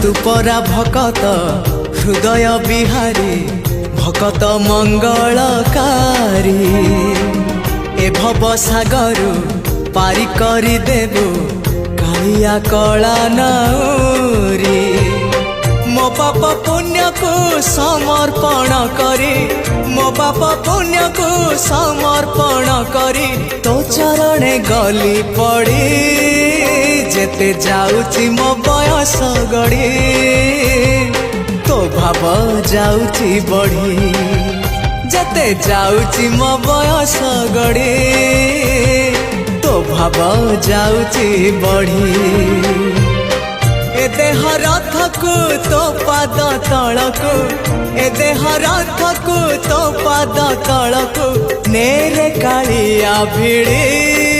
तू परा भकत हृदय बिहारी भकत मंगलकारी ए भव सागरु पारी करी देबु कालिया कला नाउरी मो पाप पुण्य को समर्पण करी मो पाप पुण्य को समर्पण करी तो चरणे गली पड़ी जेते जाउची मो बयस गड़ी तो भाव जाउची बढ़ी जेते जाउची मो बयस गड़ी तो भाव जाउची बढ़ी ए देह रथ को तो पाद तलको ए देह रथ को तो पाद तलको नेरे कालिया भिड़ी